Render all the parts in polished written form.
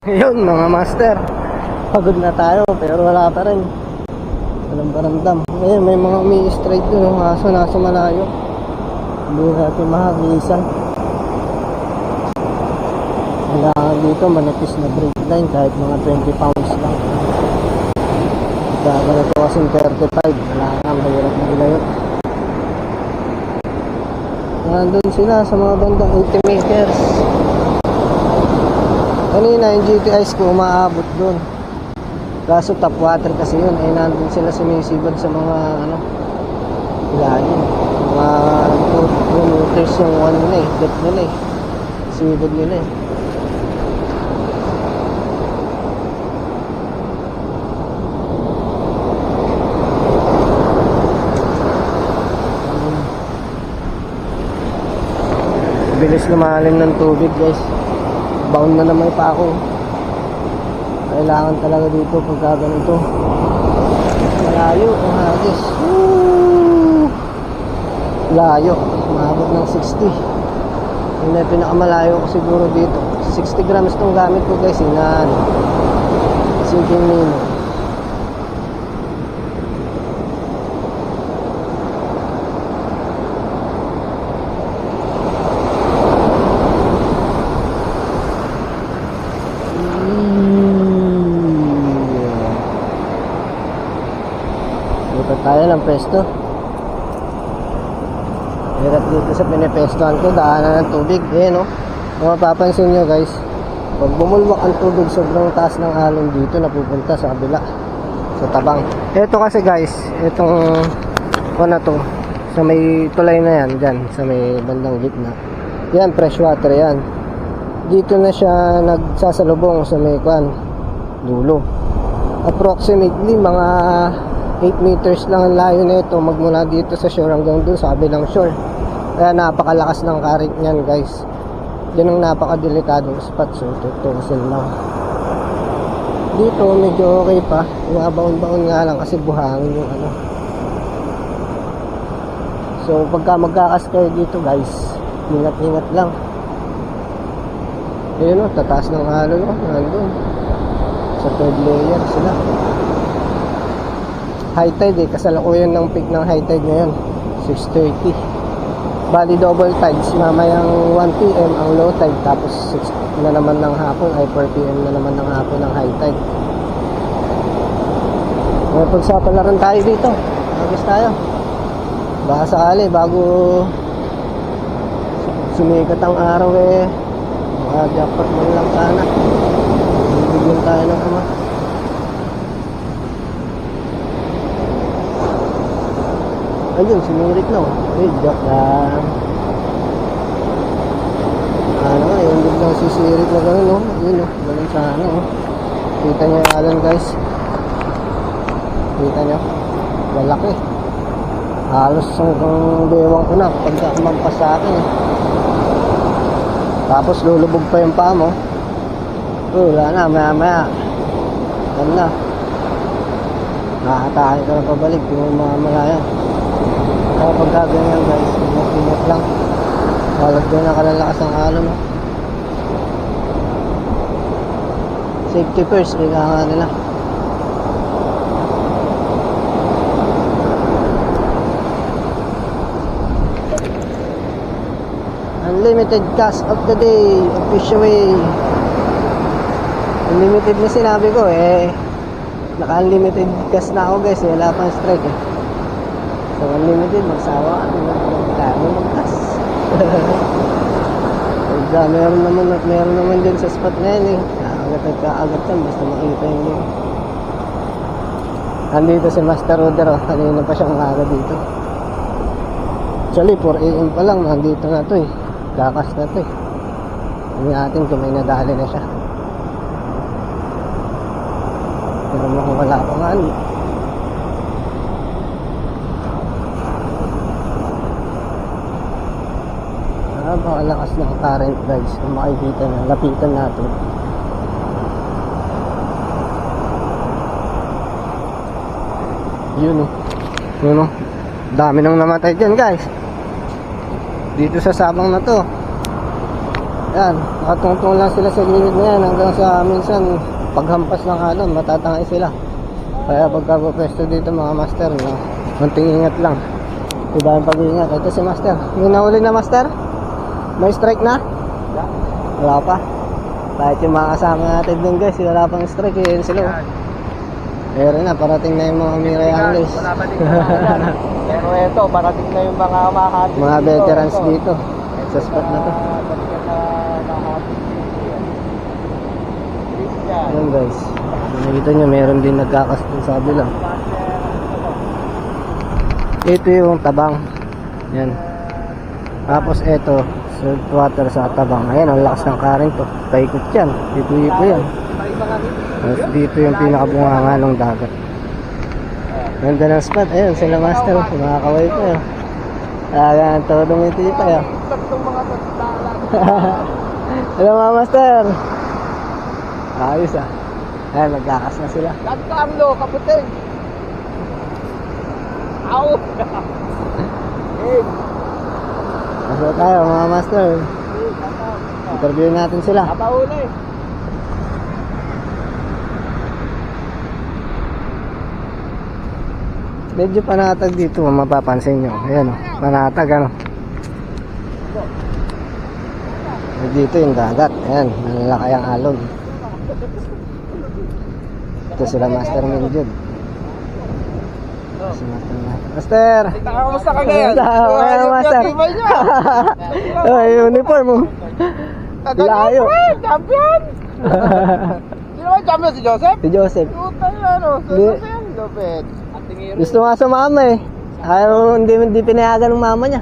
Ayun mga master, pagod na tayo pero wala pa rin. Walang baramdam. Ngayon may mga umi-straight dun, kaso nasa malayo. Hindi natin mahagisan. Kailangan dito manipis na brake line kahit mga 20 pounds lang. Ganito kasing 35, wala nga, mahirap na ilayo. Nandun sila sa mga bandang 80 meters. Kanina yung GTIs ko umaabot dun. Kaso top water kasi yun. Ay nandun sila sumisibad sa mga ilalim. Mga 2 meters yung one nila eh. Depth nila eh. Sibad nila eh. Bilis lumalim ng tubig guys. Bound na naman pa ako. Kailangan talaga dito pagka ganito. Malayo ang hagis. Layo. Maabot ng 60. Yun na pinakamalayo ko siguro dito. 60 grams tong gamit ko guys. Inan. Sinking nino. Tayo ng pesto. Hirap dito sa pinipestohan ko, daanan ng tubig. No? Kung mapapansin nyo guys, pag bumulwak ang tubig, sobrang taas ng alon dito, napupunta sa kabila, sa tabang. Ito kasi guys, itong na to, sa may tulay na yan, dyan, sa may bandang gitna. Yan, fresh water yan. Dito na siya nagsasalubong sa may dulo. Approximately mga 8 meters lang ang layo na ito magmula dito sa shore hanggang dun sa kabilang shore. Kaya napakalakas ng current niyan guys. Yan ang napakadelikadong spot, so tutusin lang. Dito medyo okay pa, baon-baon nga lang kasi buhangin yung So pagka magkakas kayo dito guys, ingat-ingat lang. Ayun tataas ng alon nandun sa 3rd layer sila. High tide kasalukuyan ng peak ng high tide ngayon 6:30. Bali double tides mamayang 1 PM ang low tide, tapos 6 na naman ng hapon ay 4 PM na naman ng hapon ng high tide. May pagsapalaran tayo dito, agos tayo, baka sakali bago sumikat ang araw jackpot mo lang sana, bibigyan tayo ng ayun, sinirit no. Joke lang. Yung biglang sisirit na gano'n, no? Yun, no? Ganun sana, no? Kita nyo yung alon, guys. Kita nyo? Malaki. Halos hanggang bewang ko na pagka umampas sa akin, Tapos lulubog pa yung paa mo. Wala na, maya-maya. Ganun na. Nakatake ka na pabalik, yung mga malayan. Kapag gaganyan guys, ingat lang. Walag doon na kalalakas ang alon. Safety first, kailangan nila. Unlimited cast of the day, officially. Unlimited na sinabi ko naka-unlimited cast na ako guys, wala pang strike So unlimited, magsawa kami mag-cast. meron naman din sa spot na yan kaagat yan, basta makita yung link. Nandito si Master Roder kanina pa siyang maaga dito. Actually 4 AM pa lang nandito na to kakas na to hindi natin kung may nadali na siya, pero mukhang wala pa nga Napakalakas ng current guys. Kung makikita na, lapitan natin. Yun dami nang namatay dyan guys, dito sa sabang na to. Yan, nakatungtong lang sila sa gilid na yan hanggang sa minsan paghampas ng alon, matatangay sila. Kaya pagka pwesto dito mga master, no, konting ingat lang. Iba yung pag-iingat. Ito si master. May nahuli na master? May strike na? Wala pa. Kahit yung mga kasama natin din guys, wala pang strike. Yun sila. Pero na, parating na yung mga Mirai Anglers. Wala pa din pero ito, parating na yung mga mahati. Mga veterans dito. Sa spot na to. Ayan guys. Nakikita nyo, meron din nagkakastin sa kabila. Ito yung tabang. Yan. Tapos ito, salt water sa tabang. Ayan, ang lakas ng current to. Paikot yan. Dito yan. Tapos dito yung pinakabunganga ng dagat. Ganda ng spot. Ayan, sila master. Kumakaway pa yun. Ayan, tulong ito pa yun. Hello mga master. Ayos ah. Ayan, magkakas na sila. Nagkamlo, kaputing. Aw! Pasok tayo mga master. Interview natin sila. Napauna eh. Medyo panatag dito, mapapansin nyo. Ayan o, panatag ano. Dito yung dagat. Ayan, nalalaki ang alon. Ito sila Master Minjud. Si Master. Kamusta ka ngayon? Okay na Master. Ay, uniform mo. Layo. Champion! Sino ba champion? Si Joseph? Si Joseph. Puta yun ano. Joseph Lopez. Gusto nga sa mama eh. Ayaw, hindi pinayagan ng mama niya.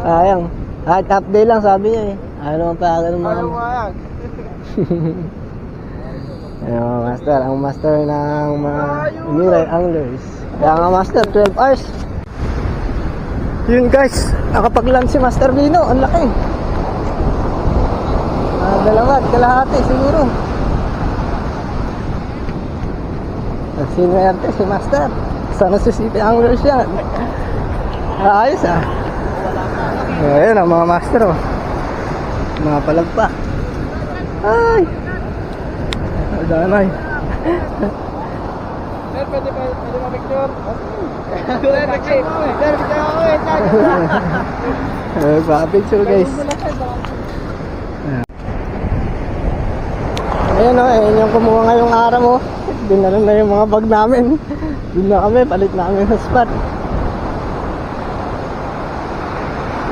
Sayang. Kahit half day lang sabi niya eh. Ayaw naman payagan ng mama. Ayaw mo yan. Ayan, master. Ang master ng mga Mirai Anglers. Kaya nga master, 12 hours. Yun guys, nakapag-lunch si Master Bino. Ang laki. Dalawa at kalahati siguro. Nagsinuwerte si Master. Sana si City Anglers yan. Ayos ah. Ayan ang mga master oh. Mga palagpa. Ay. Damay. Sir, pwede ma-picture? Pwede ma-picture. Pa-picture guys. Ayan o, ayan yung kumuha ngayong araw mo. Dinala na yung mga bag namin. Doon na kami, palit namin ng spot.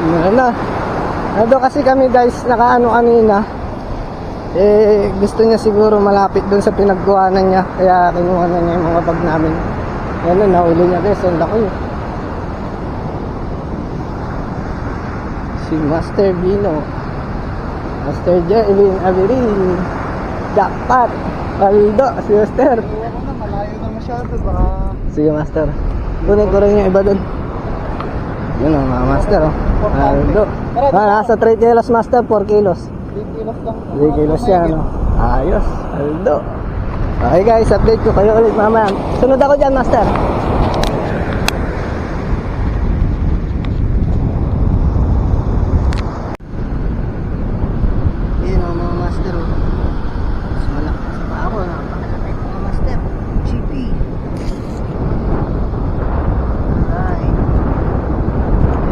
Dinala na. Nado kasi kami guys, nakaano kanina. Eh, gusto niya siguro malapit doon sa pinagkuhanan niya. Kaya kinuha na niya yung mga bag namin. Yan na, nahuli niya guys, ang laki. Si Master Bino. Master Jerlin Averin. Jackpot. Paldo, si Master. Malayo na masyado baka. Sige Master. Kunin ko rin yung iba doon. Yun o, mga Master o. Paldo. Nasa 3 kilos Master, 4 kilos. 3 kilos lang. 3 kilos yan o. Ayos, Paldo. Okay guys, update ko kayo ulit mamaya. Sunod ako dyan Master. Yun o mga Master o. Mas malaki pa ako. Napakalaki mga Master. GP. Ay.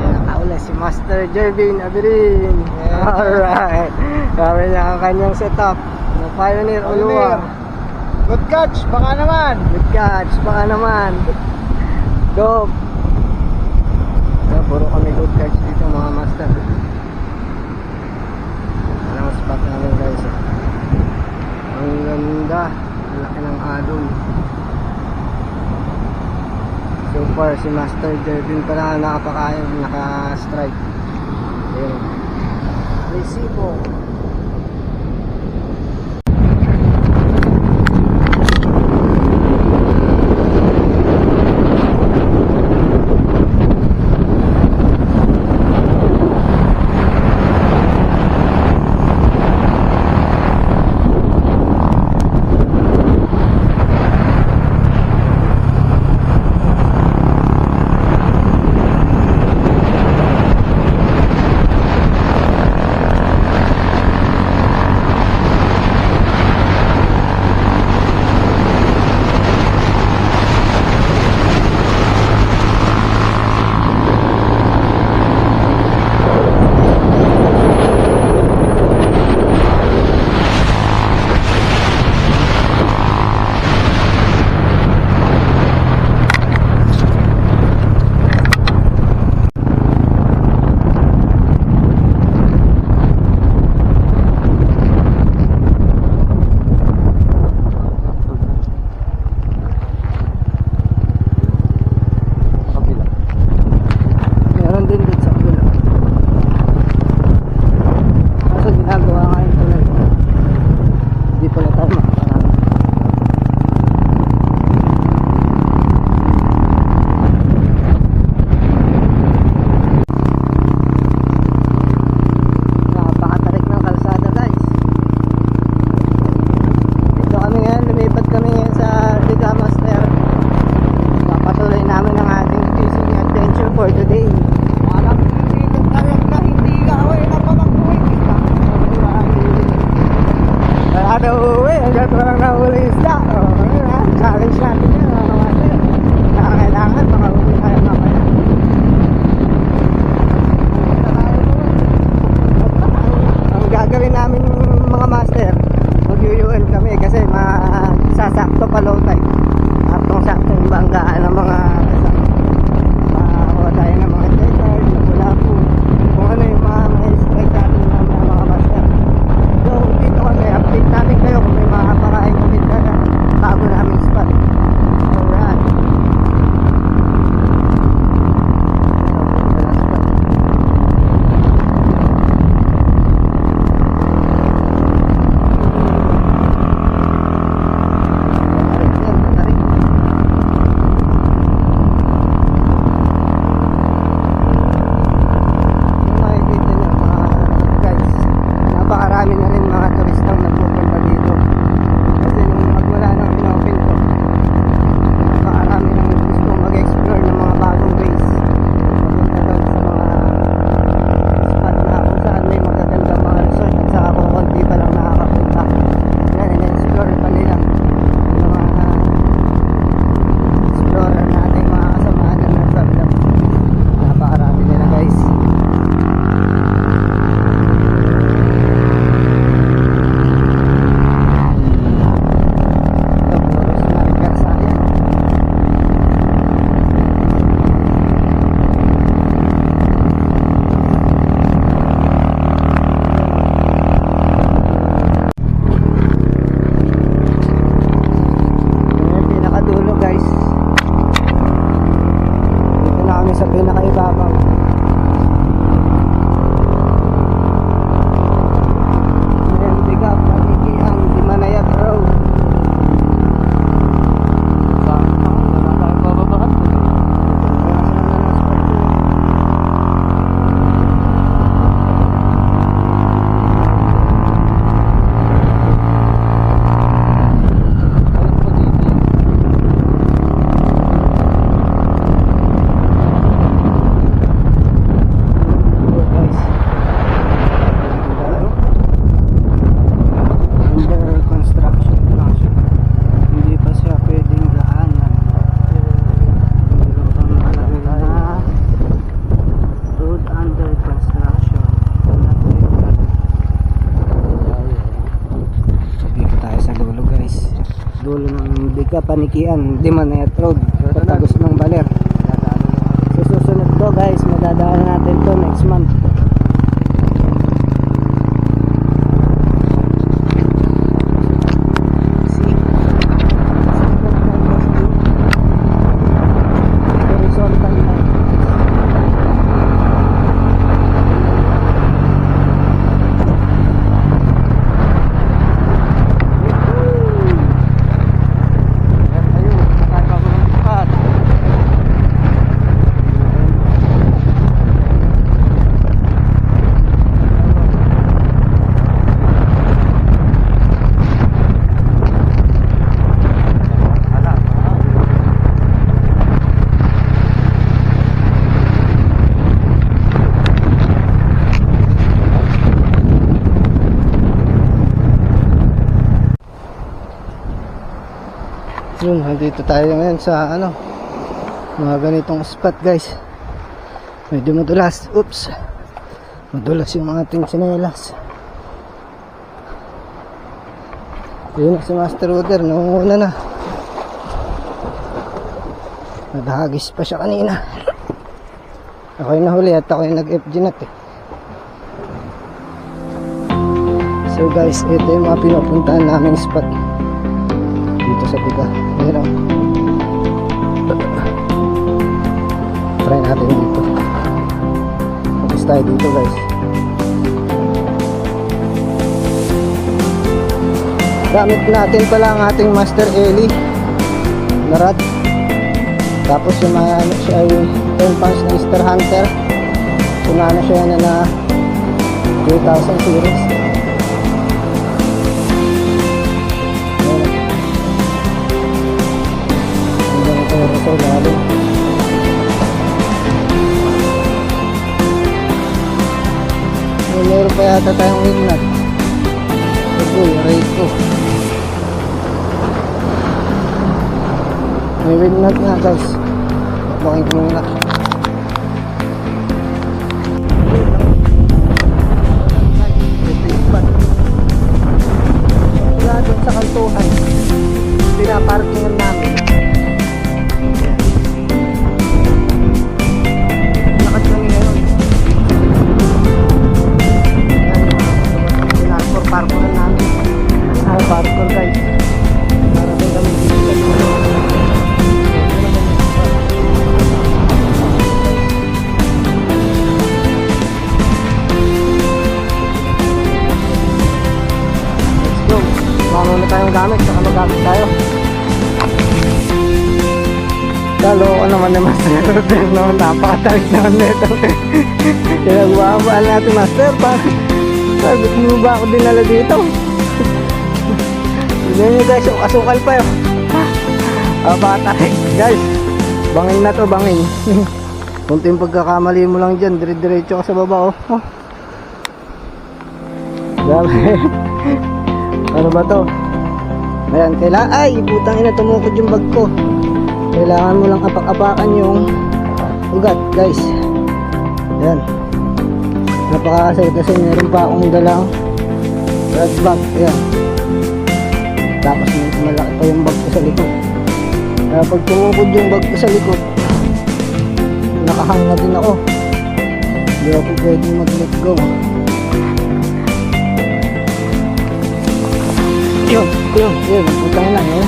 Ayan, nakaula si Master Jervin Averin. Alright. Kami niya ang kanyang setup. Na Pioneer Uluwa. Good catch, baka naman. Good catch, baka naman. Go. Puro kami good catch dito mga master. Ano ang spot namin guys. Ang ganda. Ang laki ng alon. So far si Master Jervin pala nakapakain, naka-strike. Ayun. Resibo. tayo makakarami. Napakatarik ng kalsada guys. Dito kami ngayon, lumipat kami ngayon sa Liga Master. Papatuloy namin ang ating fishing adventure for today. Alam ko dito tayo na hindi gawin na pamangkuhin. Wala na uwi, hanggang walang nahuli isda. Challenge natin yun mga kamaster. Kailangan makauwi tayo mamaya. Ang gagawin namin mga master, mag-UUL kami kasi sasakto pa low tide. Saktong-sakto yung banggaan ng mga kasama. Makakuha tayo ng mga checker, wala po. Kung ano yung mga strike natin ng mga master. So dito kami, update natin kayo kung may mga pakain kami na bago namin spot. Alright. Napakarami na rin mga turistang nagpupunta dito kasi nung magmula nang inopen to, napakarami nang gusto mag-explore ng mga bagong ways papunta doon sa mga spot na kung saan may magagandang mga resort at saka kung konti pa lang nakakapunta. Yan, in-explore pa nila yung mga explorer natin, mga kasamaan na nagsablog. Napakarami nila guys. Yung pinakadulo guys, dito na kami sa pinakaibabaw. Ayan, big up Paniki ang Dimanayat Road. Wala tayong bababahan. Alam ko dito. Guys, under construction lang siya, hindi pa siya pwedeng daanan. Meron pang malaki na road under construction. Dito tayo sa dulo guys, dulo ng Bika Panikian Dimanayat Road, patagos ng Baler. Sa susunod to guys, madadaanan natin to next month. See? Horizontal line. Yan tayo. Nakakabulong spot. Yun, nandito tayo ngayon sa mga ganitong spot guys. Medyo madulas. Oops, madulas yung ating tsinelas. Yun si Master Ruder, nangunguna na. Naghagis pa siya kanina. Ako yung nahuli at ako yung nag-FG nut eh. So guys, ito yung mga pinupuntahan naming spot dito sa Bika. Ayan o. Try natin dito. Mag-is tayo dito guys. Gamit natin pala ang ating Master Eli na rod. Tapos yung mga ano siya ay 10 pounds na Easter Hunter. Sumana siya na 3000 series. Hanggang ito na sa ilalim. Meron pa yata tayong wing nut. Uy, aray ko. May wing nut nga guys. Bakit ko muna. Mula doon sa kantuhan, pinaparkingan namin. Lakad kami ngayon. Parkour namin. Parkour guys. Para doon kami dito. Let's go. Mamuna tayong gamit. Saka magamit tayo. Lalo ko naman ni Master Rodel naman. Napakatarik naman nito. Pinagbahabaan natin Master. Sabi mo ba ako dinala dito? Tignan nyo guys, yung asukal pa yun. Baka guys, bangin na to, bangin. Kunting pagkakamali mo lang dyan, dire-diretso ka sa baba oh. Grabe. Ano ba to? Ayan, kailangan, ay, putang ina, tumukod yung bag ko. Kailangan mo lang apak-apakan yung ugat guys. Ayan. Napakasay kasi meron pa akong dalang red bag. Ayan. Tapos malaki pa yung bag ko sa likod. Kaya pag tumukod yung bag ko sa likod, nakahang na din ako. Hindi ako pwedeng mag-let go. Yun. Putang na yun.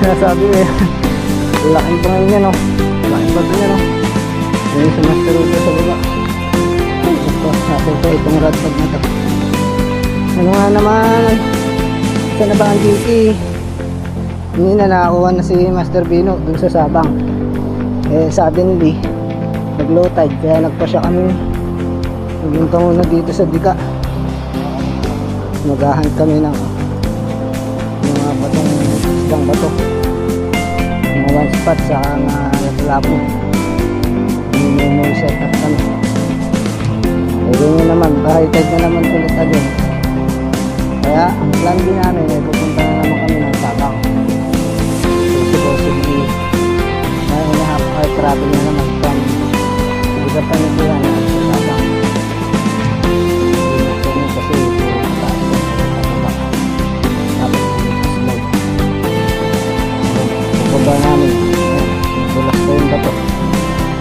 Sinasabi mo yun. Laking pangin niya no. Laking bato niya no. Yun sa Master Rodel sa baba. Natin ito itong rod bag na ito. Ano nga naman, saan na ba ang duty? Hindi na nakakuha na si Master Bino dun sa Sabang. Suddenly nag low tide kaya nagpa siya kami. Pumunta muna dito sa Dika. Maghahunt kami ng mga batong isang bato, mga one spot sa natulapo. May set up kami. Ganyan naman, high tide na naman ulit agad. Kaya ang plan din namin ay pupunta na naman kami ng Sabang. Supposedly may half-hour travel na naman from Liga Panigulan at Sabang. Kasi pupaba namin. Bulas pa yung bato.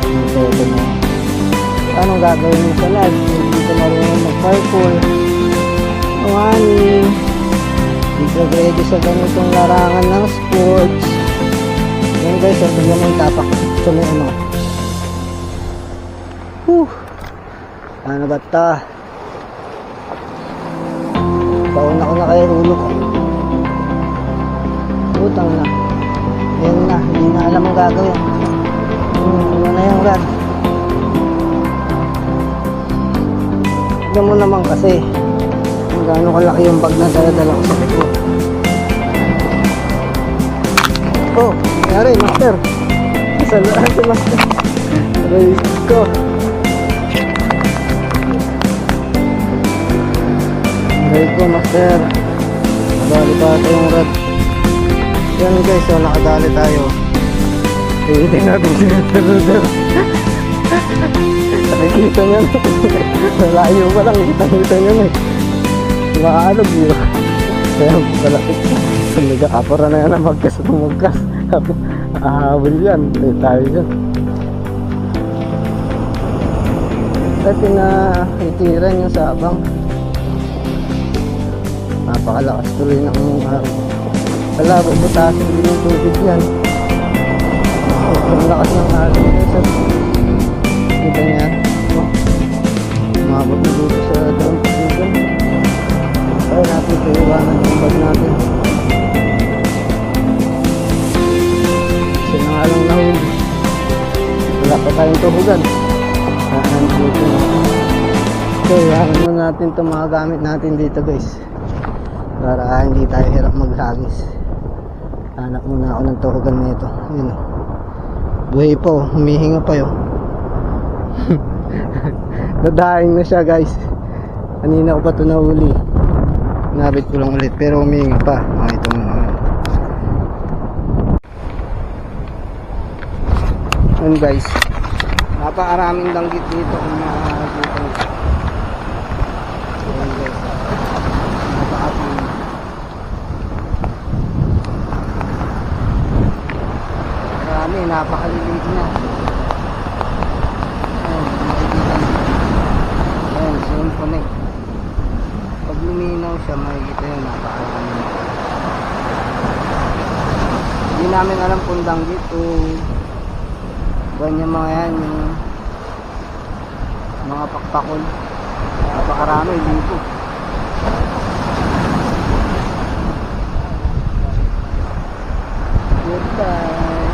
Ito na. Anong gagawin mo sa live? Hindi ka marunong mag-parkour. Ani, hindi ka ready sa ganitong larangan ng sports. Yan guys, ito yan ang tapak sa may ano. Ano ba ito? Pauna ko na kay Rulo ko. Utang na. Yan na, hindi na alam ang gagawin. Ano na yung rad? Tignan mo naman kasi kung gaano kalaki yung bag na dala-dala ko sa likod. Oh, nangyari Master. Salaan si Master. Race ko. Race ko Master. Nadali pa ito yung rad. Yan guys, so nakadali tayo. Iitin natin si Master Rodel. Nakikita nyo na. Malayo pa lang, kita nyo na eh. Makaalog yun. Kaya palapit. Nag-aapara na yan ang magkas at magkas. Ahabol yan. Tayo dyan. Dati na itiran yung Sabang. Napakalakas tuloy ng araw. Wala, bubutasin din yung tubig yan. Ang lakas ng araw. Kita niya. Umabot na dito sa dalang pagkugan. Kaya natin kaiwanan yung bag natin. tutugan. Dito. So, yan muna natin itong mga gamit natin dito guys. Para hindi tayo hirap maghagis. Hanap muna ako ng tutugan nito. Yun. Buhay pa oh. Humihinga pa yun. Nadaing na siya guys. Kanina ko pa ito nahuli. Nabit ko lang ulit pero humihinga pa. Ito muna. Yun guys, napakaraming langgit dito kung makakakita nyo. Yun guys, napakaraming. Marami, napakaliliit na. Ayan, makikita nyo. Ayan, zoom connect. Pag luminaw siya, makikita yun, napakarami. Hindi namin alam kung langgit o buwan yung mga yan, yung mga pakpakol. Napakarami dito. Goodbye.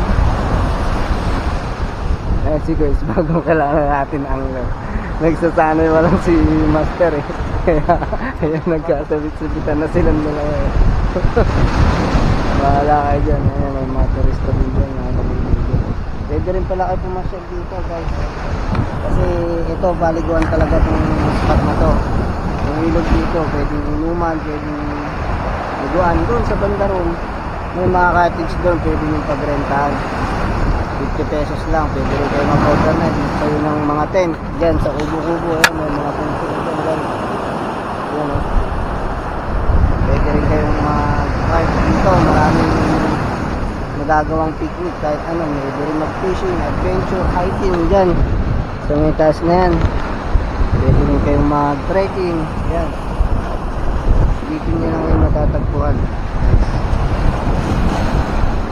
Eh si guys, bagong kailangan natin ang nagsasanay walang si Master eh. Kaya ayan, nagkasabit-sabitan na silang dalawa eh. Bahala kayo dyan. Ayan, may mga turista din dyan. Pwede rin pala kayo pumasyal dito guys. Kasi ito, baliguan talaga itong spot na to. Yung ilog dito, pwedeng inuman, pwedeng liguan. Doon sa banda ron, may mga cottage doon, pwede yung pagrentahan. 50 pesos lang, pwede rin kayo mag-overnight. Kayo ng mga tent, dyan sa ubo-ubo, may mga tent dyan guys. Yan o. Pwede rin kayong mag-drive dito, maraming magagawang picnic kahit ano, pwede rin mag-fishing, adventure, hiking dyan sa may taas na yan. Pwede rin kayong mag-trekking yan. Dito nyo lang yung matatagpuan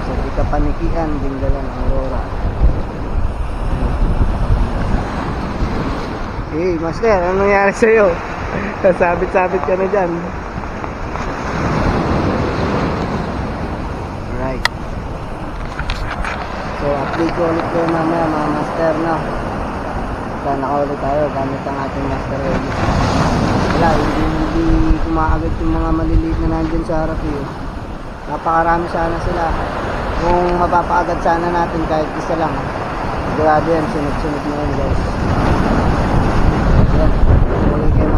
sa Kapanikian, Bingalan, Aurora. Hey Master, ano nangyari sa'yo? Sabit-sabit ka na dyan. Right. So update ko ulit kayo mamaya mga Master na. Sana nakaulit tayo gamit ang ating Master Ready. Wala, hindi kumaagad yung mga maliliit na nandyan sa harap eh. Napakarami sana sila. Kung mapapaagad sana natin kahit isa lang. Grabe yan, sunod-sunod na yan guys. Yan, ulit kayo